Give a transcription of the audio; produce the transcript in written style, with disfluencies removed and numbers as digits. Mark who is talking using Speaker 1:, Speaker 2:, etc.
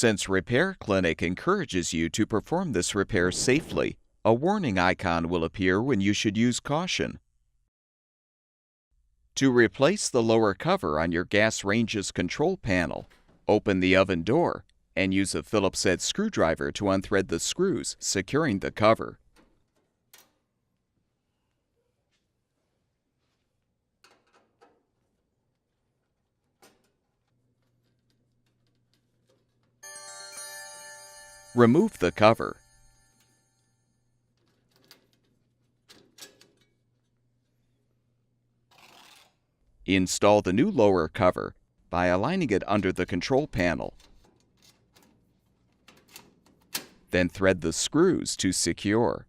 Speaker 1: Since Repair Clinic encourages you to perform this repair safely, a warning icon will appear when you should use caution. To replace the lower cover on your gas range's control panel, open the oven door and use a Phillips head screwdriver to unthread the screws securing the cover. Remove the cover. Install the new lower cover by aligning it under the control panel. Then thread the screws to secure.